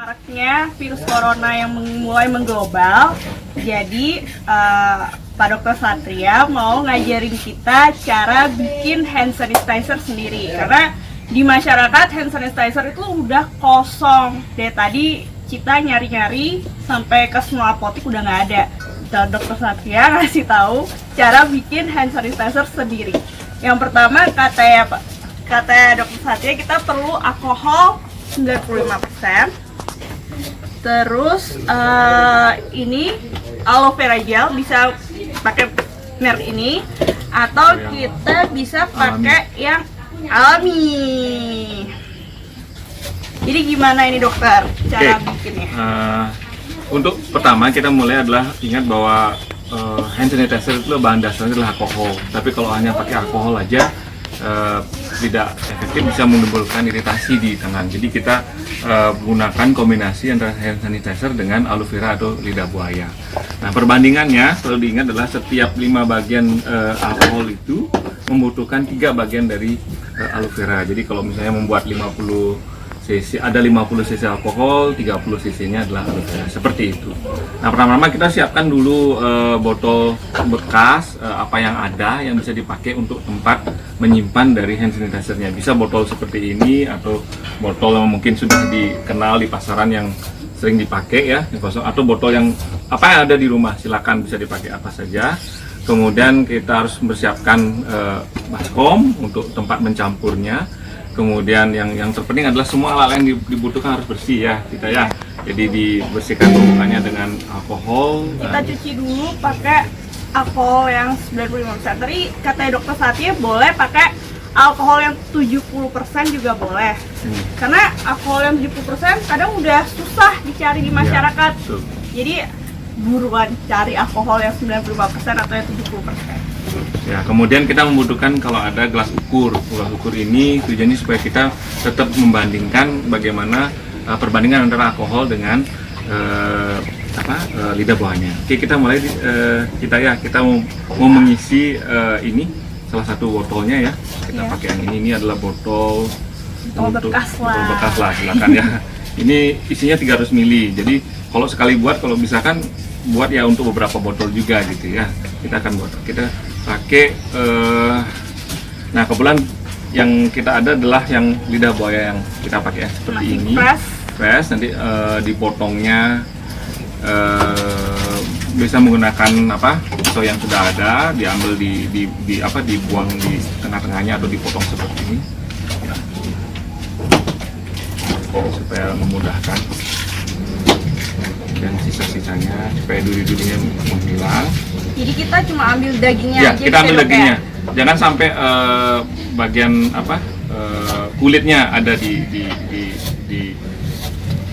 Maraknya virus corona yang mulai mengglobal, jadi Pak Dr. Satria mau ngajarin kita cara bikin hand sanitizer sendiri. Karena di masyarakat hand sanitizer itu udah kosong. Dari tadi kita nyari-nyari sampai ke semua apotek udah nggak ada. Dr. Satria ngasih tahu cara bikin hand sanitizer sendiri. Yang pertama kata Dr. Satria kita perlu alkohol 95%. Terus ini aloe vera gel, bisa pakai merek ini atau kita bisa pakai yang alami. Jadi gimana ini dokter cara bikinnya? Untuk pertama kita mulai adalah ingat bahwa hand sanitizer itu bahan dasarnya adalah alkohol. Tapi kalau hanya pakai alkohol aja tidak efektif, bisa menimbulkan iritasi di tangan. Jadi kita gunakan kombinasi antara hand sanitizer dengan aloe vera atau lidah buaya. Nah, perbandingannya perlu diingat adalah setiap 5 bagian alkohol itu membutuhkan 3 bagian dari aloe vera. Jadi kalau misalnya membuat 50 cc, ada 50 cc alkohol, 30 cc-nya adalah aloe vera, seperti itu. Nah, pertama-tama kita siapkan dulu botol bekas apa yang ada yang bisa dipakai untuk tempat menyimpan dari hand sanitizer-nya. Bisa botol seperti ini atau botol yang mungkin sudah dikenal di pasaran yang sering dipakai ya, atau botol yang apa yang ada di rumah, silakan bisa dipakai apa saja. Kemudian kita harus mempersiapkan baskom untuk tempat mencampurnya. Kemudian yang terpenting adalah semua alat yang dibutuhkan harus bersih ya kita ya. Jadi dibersihkan permukaannya dengan alkohol. Kita cuci dulu pakai alkohol yang 95%. Tadi kata dokter Satria boleh pakai alkohol yang 70% juga boleh. Karena alkohol yang 70% kadang udah susah dicari di masyarakat. Ya, jadi buruan cari alkohol yang 95% atau yang 70%. Ya, kemudian kita membutuhkan kalau ada gelas ukur. Gelas ukur ini tujuannya supaya kita tetap membandingkan bagaimana perbandingan antara alkohol dengan lidah buahnya. Oke, kita mulai kita mau mengisi ini salah satu botolnya ya. Kita pakai yang ini adalah botol bekas lah, silakan ya. Ini isinya 300 ml. Jadi kalau sekali buat, kalau misalkan buat ya untuk beberapa botol juga gitu ya. Kita akan buat, kita pakai nah kebetulan yang kita ada adalah yang lidah buaya yang kita pakai ya, seperti masih ini fresh. Nanti dipotongnya bisa menggunakan pisau yang sudah ada, diambil dibuang di tengah-tengahnya atau dipotong seperti ini ya, supaya memudahkan, dan sisa-sisanya supaya duri-durinya menghilang. Jadi kita cuma ambil dagingnya ya, aja. Kita ambil dagingnya. Jangan sampai bagian kulitnya ada di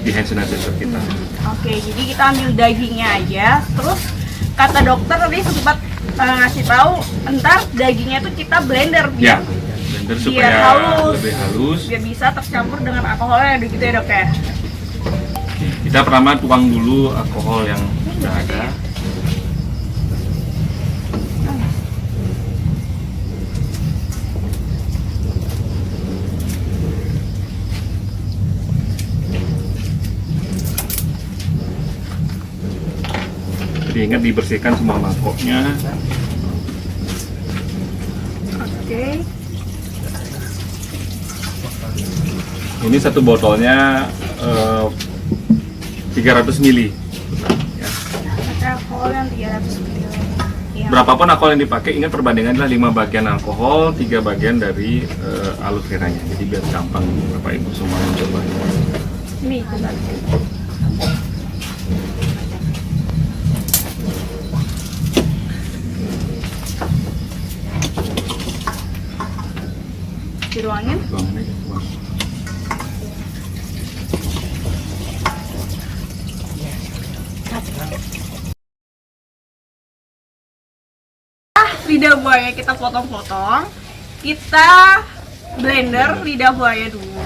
hand sanitizer kita. Oke, jadi kita ambil dagingnya aja. Terus kata dokter tadi sempat ngasih tahu ntar dagingnya itu kita blender biar supaya lebih halus. Biar bisa tercampur dengan alkoholnya gitu ya dok ya. Kita pertama tuang dulu alkohol yang sudah ada. Jadi ingat dibersihkan semua mangkoknya. Oke. Ini satu botolnya 300 ml. Ya. Alkohol yang 300 ml. Ya. Berapapun alkohol yang dipakai, ingat perbandingan adalah 5 bagian alkohol, 3 bagian dari aloe veranya. Jadi biar gampang Bapak Ibu semua mencoba. Ini coba. Dituangin? Tuangin aja, tuang. Lidah buaya kita potong-potong, kita blender lidah buaya dulu.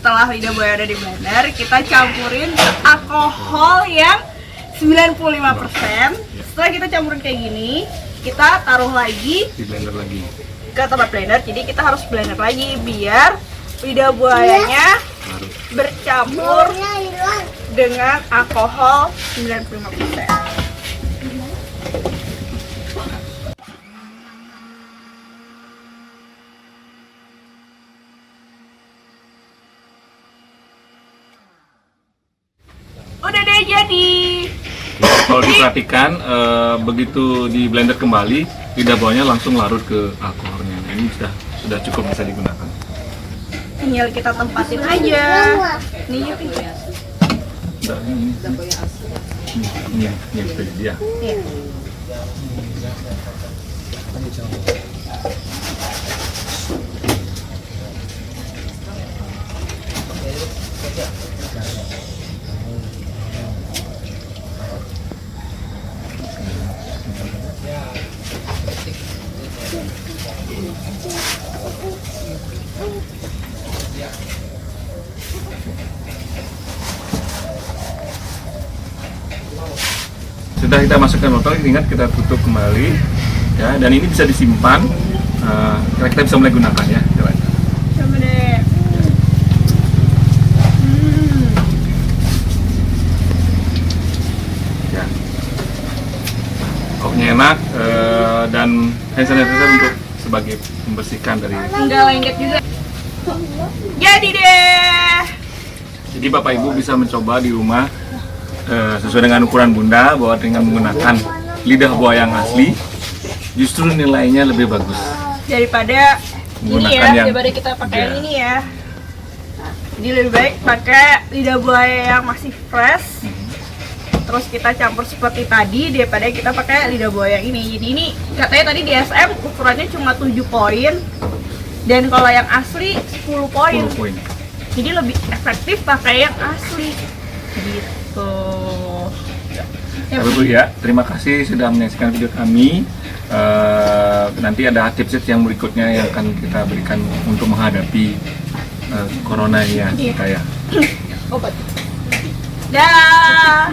Setelah lidah buaya ada di blender, kita campurin alkohol yang 95%. Setelah kita campurin kayak gini, kita taruh lagi Di blender lagi. ke tempat blender. Jadi kita harus blender lagi biar lidah buayanya larut. bercampur dengan alkohol 95%. Udah deh jadi. Kalau diperhatikan begitu di blender kembali, lidah buahnya langsung larut ke alkoholnya. Nah, ini sudah cukup bisa digunakan. Tinggal kita tempatin aja. Nih yuk. Udah, ini yang sudah jadi ya. Iya. Sudah kita masukkan botol, ingat kita tutup kembali ya, dan ini bisa disimpan. Kita bisa mulai gunakan ya. Coba. Coba deh. Ya. Koknya enak dan hand sanitizer untuk sebagai membersihkan dari. Enggak lengket juga. Jadi deh. Jadi Bapak Ibu bisa mencoba di rumah sesuai dengan ukuran Bunda, bahwa dengan menggunakan lidah buah yang asli justru nilainya lebih bagus Daripada ini menggunakan ya, yang daripada kita pakai yang ya. ini ya. Jadi lebih baik pakai lidah buah yang masih fresh. Terus kita campur seperti tadi daripada kita pakai lidah buah yang ini. Jadi ini katanya tadi di SM ukurannya cuma 7 poin. Dan kalau yang asli 10 poin. 10 poin. Jadi lebih efektif pakai yang asli. Gitu. Bapak Ibu ya, terima kasih sudah menyaksikan video kami. Nanti ada tips-tips yang berikutnya yang akan kita berikan untuk menghadapi corona ya kita ya. Obat. Dah.